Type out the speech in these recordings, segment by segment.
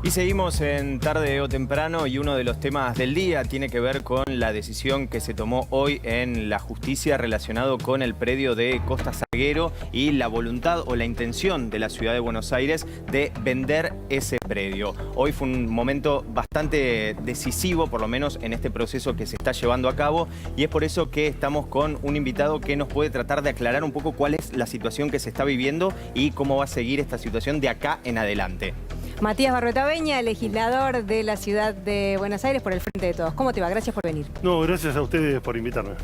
Y seguimos en Tarde o Temprano y uno de los temas del día tiene que ver con la decisión que se tomó hoy en la justicia relacionado con el predio de Costa Salguero y la voluntad o la intención de la ciudad de Buenos Aires de vender ese predio. Hoy fue un momento bastante decisivo, por lo menos en este proceso que se está llevando a cabo, y es por eso que estamos con un invitado que nos puede tratar de aclarar un poco cuál es la situación que se está viviendo y cómo va a seguir esta situación de acá en adelante. Matías Barruetaveña, legislador de la ciudad de Buenos Aires por el Frente de Todos. ¿Cómo te va? Gracias por venir. No, gracias a ustedes por invitarme.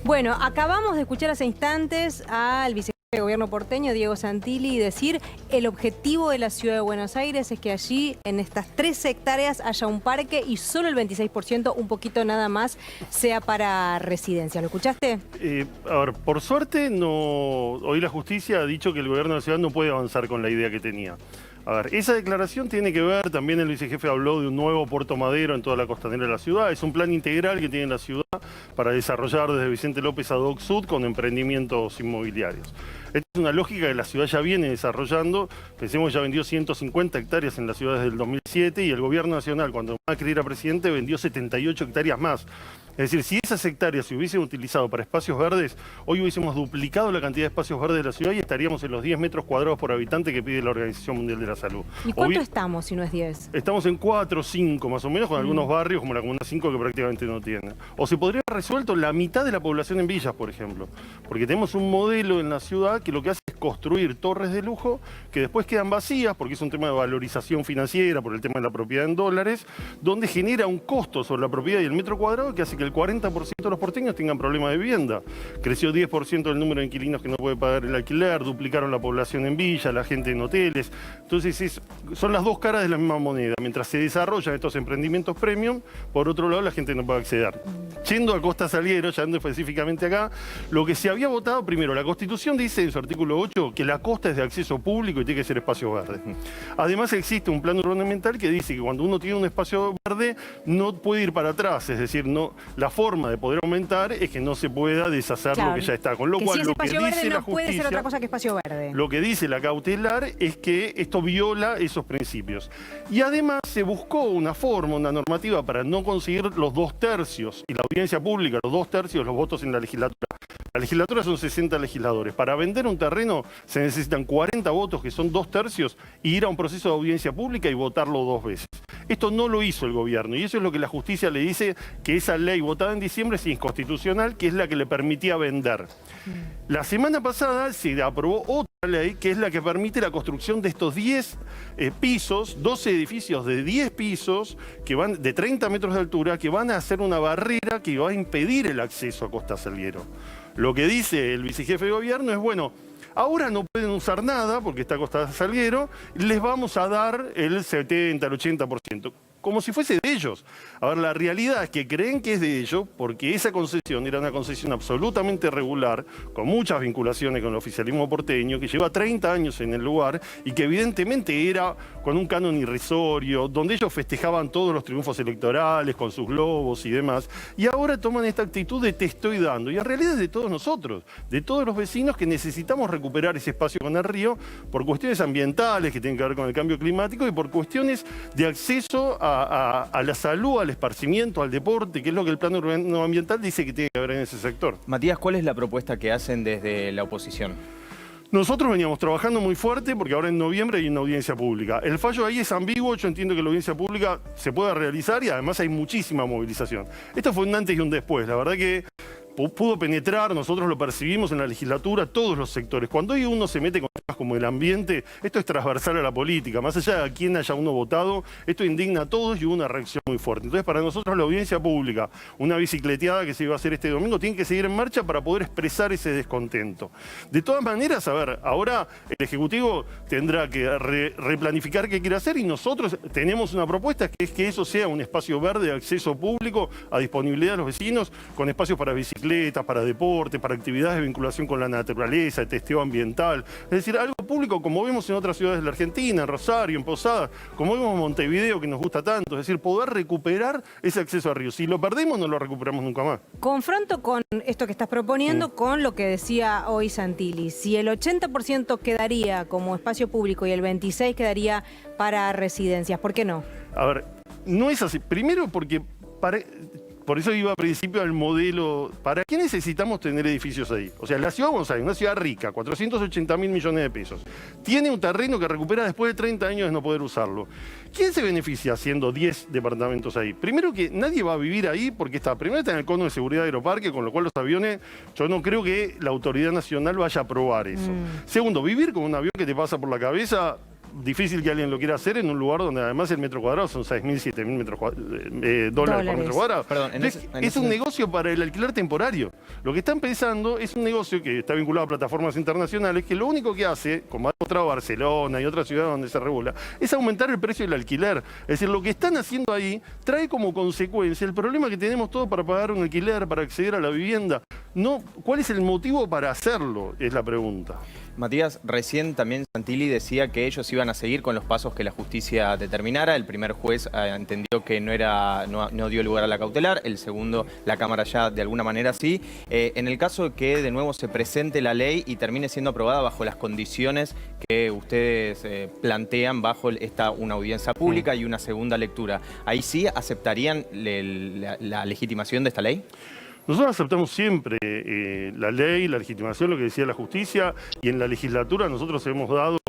Bueno, acabamos de escuchar hace instantes al vicejefe de gobierno porteño, Diego Santilli, decir el objetivo de la ciudad de Buenos Aires es que allí, en estas 3 hectáreas, haya un parque y solo el 26%, un poquito nada más, sea para residencia. ¿Lo escuchaste? A ver, por suerte, hoy la justicia ha dicho que el gobierno de la ciudad no puede avanzar con la idea que tenía. A ver, esa declaración tiene que ver, también el vicejefe habló de un nuevo puerto madero en toda la costanera de la ciudad. Es un plan integral que tiene la ciudad para desarrollar desde Vicente López a Dock Sud con emprendimientos inmobiliarios. Esta es una lógica que la ciudad ya viene desarrollando. Pensemos que ya vendió 150 hectáreas en la ciudad desde el 2007 y el gobierno nacional, cuando Macri era presidente, vendió 78 hectáreas más. Es decir, si esas hectáreas se hubiesen utilizado para espacios verdes, hoy hubiésemos duplicado la cantidad de espacios verdes de la ciudad y estaríamos en los 10 metros cuadrados por habitante que pide la Organización Mundial de la Salud. ¿Y cuánto estamos si no es 10? Estamos en 4 o 5 más o menos, con algunos barrios como la Comuna 5 que prácticamente no tienen. O se podría haber resuelto la mitad de la población en villas, por ejemplo. Porque tenemos un modelo en la ciudad que lo que hace es construir torres de lujo que después quedan vacías porque es un tema de valorización financiera por el tema de la propiedad en dólares, donde genera un costo sobre la propiedad y el metro cuadrado que hace que el 40% de los porteños tengan problemas de vivienda. Creció 10% el número de inquilinos que no puede pagar el alquiler, duplicaron la población en villa, la gente en hoteles. Entonces son las dos caras de la misma moneda. Mientras se desarrollan estos emprendimientos premium, por otro lado la gente no puede acceder. Yendo a Costa Salguero, yendo específicamente acá, lo que se había votado primero, la Constitución dice en su artículo 8 que la costa es de acceso público y tiene que ser espacio verde. Además existe un plan ornamental que dice que cuando uno tiene un espacio verde no puede ir para atrás, es decir, la forma de poder aumentar es que no se pueda deshacer lo que ya está. Con lo cual, si lo que dice verde la no puede justicia, ser otra cosa que espacio verde. Lo que dice la cautelar es que esto viola esos principios. Y además se buscó una forma, una normativa para no conseguir los 2/3 y la audiencia pública, los 2/3 los votos en la legislatura. La legislatura son 60 legisladores. Para vender un terreno se necesitan 40 votos, que son 2/3, y ir a un proceso de audiencia pública y votarlo 2 veces. Esto no lo hizo el gobierno y eso es lo que la justicia le dice, que esa ley votada en diciembre es inconstitucional, que es la que le permitía vender. La semana pasada se aprobó otra ley que es la que permite la construcción de estos 10 pisos, 12 edificios de 10 pisos que van de 30 metros de altura, que van a hacer una barrera que va a impedir el acceso a Costa Salguero. Lo que dice el vicejefe de gobierno es, bueno, ahora no pueden usar nada porque está Costa Salguero, les vamos a dar el 70, el 80%. Como si fuese de ellos. A ver, la realidad es que creen que es de ellos porque esa concesión era una concesión absolutamente regular, con muchas vinculaciones con el oficialismo porteño, que lleva 30 años en el lugar y que evidentemente era con un canon irrisorio, donde ellos festejaban todos los triunfos electorales con sus globos y demás, y ahora toman esta actitud de te estoy dando. Y en realidad es de todos nosotros, de todos los vecinos que necesitamos recuperar ese espacio con el río por cuestiones ambientales que tienen que ver con el cambio climático y por cuestiones de acceso a la salud, al esparcimiento, al deporte, que es lo que el plan urbano ambiental dice que tiene que haber en ese sector. Matías, ¿cuál es la propuesta que hacen desde la oposición? Nosotros veníamos trabajando muy fuerte porque ahora en noviembre hay una audiencia pública. El fallo ahí es ambiguo, yo entiendo que la audiencia pública se pueda realizar y además hay muchísima movilización. Esto fue un antes y un después, la verdad que pudo penetrar, nosotros lo percibimos en la legislatura, todos los sectores. Cuando hoy uno se mete con temas como el ambiente, esto es transversal a la política. Más allá de quién haya uno votado, esto indigna a todos y hubo una reacción muy fuerte. Entonces, para nosotros la audiencia pública, una bicicleteada que se iba a hacer este domingo, tiene que seguir en marcha para poder expresar ese descontento. De todas maneras, a ver, ahora el Ejecutivo tendrá que replanificar qué quiere hacer y nosotros tenemos una propuesta que es que eso sea un espacio verde de acceso público a disponibilidad de los vecinos con espacios para bicicletas bicicletas, para deporte, para actividades de vinculación con la naturaleza, de testeo ambiental. Es decir, algo público como vemos en otras ciudades de la Argentina, en Rosario, en Posadas, como vemos en Montevideo, que nos gusta tanto. Es decir, poder recuperar ese acceso a ríos. Si lo perdemos, no lo recuperamos nunca más. Confronto con esto que estás proponiendo con lo que decía hoy Santilli. Si el 80% quedaría como espacio público y el 26% quedaría para residencias, ¿por qué no? A ver, no es así. Primero porque por eso iba al principio al modelo. ¿Para qué necesitamos tener edificios ahí? O sea, la ciudad de Buenos Aires, una ciudad rica, 480.000 millones de pesos, tiene un terreno que recupera después de 30 años de no poder usarlo. ¿Quién se beneficia haciendo 10 departamentos ahí? Primero que nadie va a vivir ahí porque primero está en el cono de seguridad de Aeroparque, con lo cual los aviones, yo no creo que la autoridad nacional vaya a aprobar eso. Segundo, vivir con un avión que te pasa por la cabeza, difícil que alguien lo quiera hacer en un lugar donde además el metro cuadrado son 6.000, 7.000 dólares por metro cuadrado. Perdón, es un negocio para el alquiler temporario. Lo que están pensando es un negocio que está vinculado a plataformas internacionales, que lo único que hace, como ha demostrado Barcelona y otras ciudades donde se regula, es aumentar el precio del alquiler. Es decir, lo que están haciendo ahí trae como consecuencia el problema que tenemos todos para pagar un alquiler, para acceder a la vivienda. No, ¿cuál es el motivo para hacerlo? Es la pregunta. Matías, recién también Santilli decía que ellos iban a seguir con los pasos que la justicia determinara. El primer juez entendió que no dio lugar a la cautelar, el segundo, la Cámara ya de alguna manera sí. En el caso de que de nuevo se presente la ley y termine siendo aprobada bajo las condiciones que ustedes plantean bajo una audiencia pública y una segunda lectura, ¿ahí sí aceptarían la legitimación de esta ley? Nosotros aceptamos siempre la ley, la legitimación, lo que decía la justicia, y en la legislatura nosotros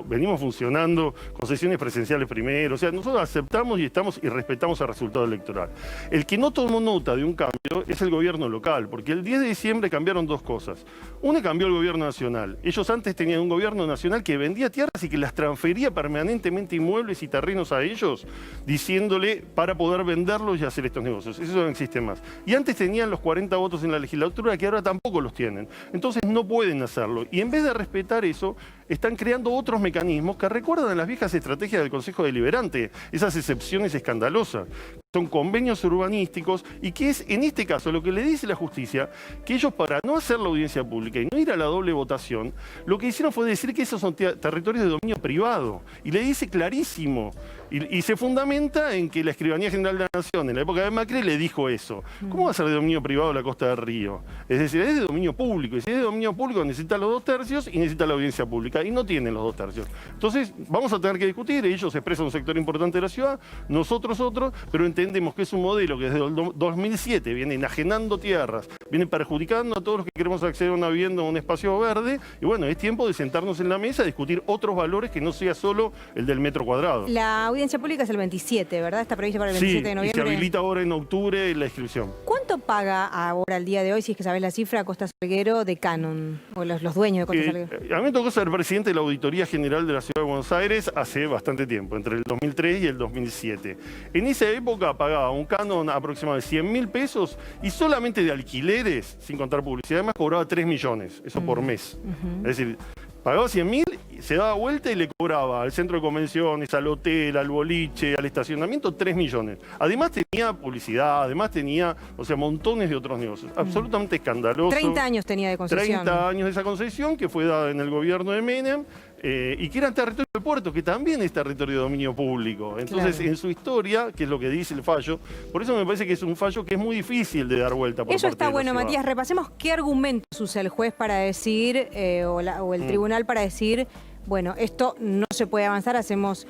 venimos funcionando con sesiones presenciales primero. O sea, nosotros aceptamos y respetamos el resultado electoral. El que no tomó nota de un cambio es el gobierno local, porque el 10 de diciembre cambiaron dos cosas. Una, cambió el gobierno nacional. Ellos antes tenían un gobierno nacional que vendía tierras y que las transfería permanentemente inmuebles y terrenos a ellos, diciéndole para poder venderlos y hacer estos negocios. Eso no existe más. Y antes tenían los 40 votos en la legislatura que ahora tampoco los tienen. Entonces no pueden hacerlo. Y en vez de respetar eso, están creando otros mecanismos que recuerdan a las viejas estrategias del Consejo Deliberante, esas excepciones escandalosas. Son convenios urbanísticos y que es, en este caso, lo que le dice la justicia, que ellos para no hacer la audiencia pública y no ir a la doble votación, lo que hicieron fue decir que esos son territorios de dominio privado. Y le dice clarísimo. Y se fundamenta en que la Escribanía General de la Nación, en la época de Macri, le dijo eso. ¿Cómo va a ser de dominio privado la Costa del Río? Es decir, es de dominio público. Y si es de dominio público, necesita los 2 tercios y necesita la audiencia pública. Y no tienen los 2 tercios. Entonces, vamos a tener que discutir. Ellos expresan un sector importante de la ciudad, nosotros otros, pero entendemos que es un modelo que desde el 2007 viene enajenando tierras, viene perjudicando a todos los que queremos acceder a una vivienda o un espacio verde. Y bueno, es tiempo de sentarnos en la mesa a discutir otros valores que no sea solo el del metro cuadrado. La audiencia pública es el 27, ¿verdad? Está prevista para el 27 de noviembre. Y se habilita ahora en octubre la inscripción. ¿Cuánto paga ahora, al día de hoy, si es que sabés la cifra, Costa Salguero de Canon? O los dueños de Costa Salguero. A mí me tocó ser presidente de la Auditoría General de la Ciudad de Buenos Aires hace bastante tiempo, entre el 2003 y el 2007. En esa época pagaba un canon aproximadamente 100.000 pesos y solamente de alquileres, sin contar publicidad, además cobraba 3 millones, eso por mes. Es decir, pagaba 100.000, se daba vuelta y le cobraba al centro de convenciones, al hotel, al boliche, al estacionamiento 3 millones. Además tenía publicidad, además tenía, o sea, montones de otros negocios. Absolutamente escandaloso. 30 años tenía de concesión. 30 años de esa concesión que fue dada en el gobierno de Menem. Y que era territorio del puerto, que también es territorio de dominio público. Entonces, claro, en su historia, que es lo que dice el fallo, por eso me parece que es un fallo que es muy difícil de dar vuelta por Eso parte está de la bueno, ciudad. Matías. Repasemos qué argumentos usa el juez para decir, o el tribunal para decir, bueno, esto no se puede avanzar, hacemos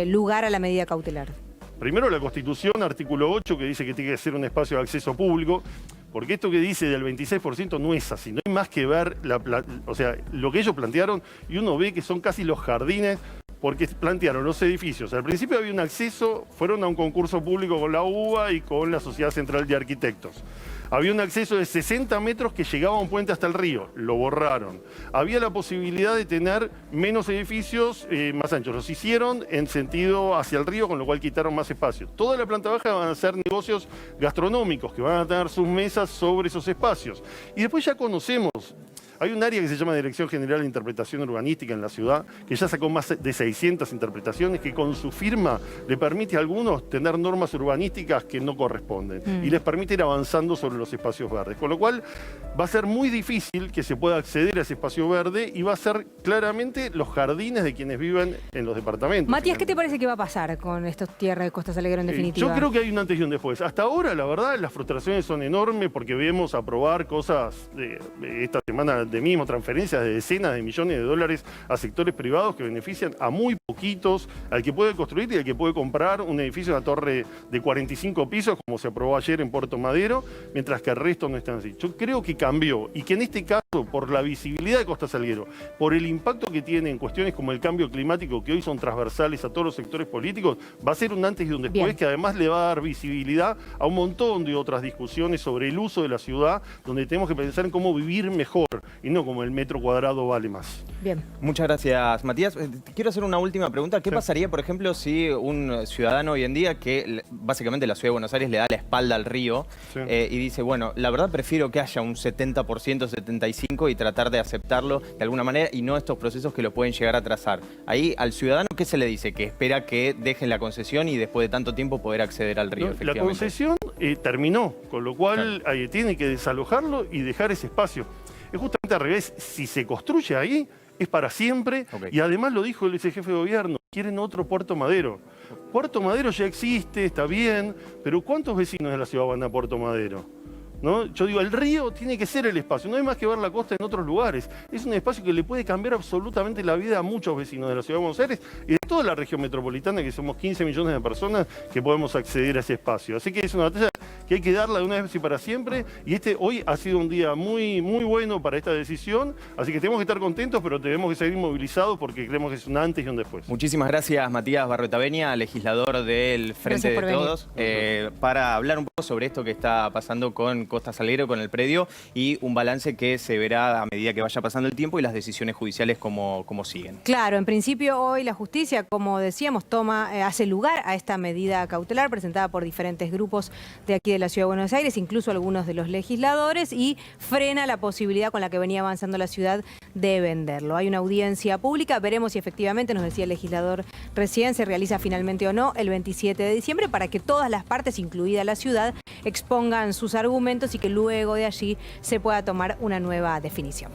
lugar a la medida cautelar. Primero, la Constitución, artículo 8, que dice que tiene que ser un espacio de acceso público. Porque esto que dice del 26% no es así, no hay más que ver o sea, lo que ellos plantearon, y uno ve que son casi los jardines, porque plantearon los edificios. Al principio había un acceso, fueron a un concurso público con la UBA y con la Sociedad Central de Arquitectos. Había un acceso de 60 metros que llegaba a un puente hasta el río, lo borraron. Había la posibilidad de tener menos edificios más anchos. Los hicieron en sentido hacia el río, con lo cual quitaron más espacio. Toda la planta baja van a ser negocios gastronómicos, que van a tener sus mesas sobre esos espacios. Y después ya conocemos Hay un área que se llama Dirección General de Interpretación Urbanística en la ciudad, que ya sacó más de 600 interpretaciones, que con su firma le permite a algunos tener normas urbanísticas que no corresponden y les permite ir avanzando sobre los espacios verdes. Con lo cual va a ser muy difícil que se pueda acceder a ese espacio verde y va a ser claramente los jardines de quienes viven en los departamentos. Matías, ¿qué te parece que va a pasar con estos tierras de Costa Salguero en definitiva? Yo creo que hay un antes y un después. Hasta ahora, la verdad, las frustraciones son enormes porque vemos aprobar cosas esta semana de mismo, transferencias de decenas de millones de dólares a sectores privados que benefician a muy poquitos, al que puede construir y al que puede comprar un edificio, una torre de 45 pisos, como se aprobó ayer en Puerto Madero, mientras que el resto no están así. Yo creo que cambió y que en este caso, por la visibilidad de Costa Salguero, por el impacto que tiene en cuestiones como el cambio climático, que hoy son transversales a todos los sectores políticos, va a ser un antes y un después. Bien. Que además le va a dar visibilidad a un montón de otras discusiones sobre el uso de la ciudad, donde tenemos que pensar en cómo vivir mejor y no como el metro cuadrado vale más. Bien. Muchas gracias, Matías. Quiero hacer una última pregunta. ¿Qué pasaría, por ejemplo, si un ciudadano hoy en día, que básicamente la Ciudad de Buenos Aires le da la espalda al río y dice, bueno, la verdad prefiero que haya un 70%, 75% y tratar de aceptarlo de alguna manera y no estos procesos que lo pueden llegar a atrasar? Ahí al ciudadano, ¿qué se le dice? Que espera que dejen la concesión y después de tanto tiempo poder acceder al río. La concesión terminó, con lo cual tiene que desalojarlo y dejar ese espacio. Es justamente al revés, si se construye ahí, es para siempre, y además lo dijo el vicejefe de gobierno, quieren otro Puerto Madero. Puerto Madero ya existe, está bien, pero ¿cuántos vecinos de la ciudad van a Puerto Madero? ¿No? Yo digo, el río tiene que ser el espacio, no hay más que ver la costa en otros lugares. Es un espacio que le puede cambiar absolutamente la vida a muchos vecinos de la Ciudad de Buenos Aires y de toda la región metropolitana, que somos 15 millones de personas que podemos acceder a ese espacio. Así que es una batalla que hay que darla de una vez y para siempre, y hoy ha sido un día muy, muy bueno para esta decisión, así que tenemos que estar contentos, pero tenemos que seguir movilizados porque creemos que es un antes y un después. Muchísimas gracias, Matías Barruetaveña, legislador del Frente de Todos, para hablar un poco sobre esto que está pasando con Costa Salguero, con el predio, y un balance que se verá a medida que vaya pasando el tiempo y las decisiones judiciales como siguen. Claro, en principio hoy la justicia, como decíamos, hace lugar a esta medida cautelar presentada por diferentes grupos de aquí de la Ciudad de Buenos Aires, incluso algunos de los legisladores, y frena la posibilidad con la que venía avanzando la ciudad de venderlo. Hay una audiencia pública, veremos si efectivamente, nos decía el legislador recién, se realiza finalmente o no el 27 de diciembre para que todas las partes, incluida la ciudad, expongan sus argumentos y que luego de allí se pueda tomar una nueva definición.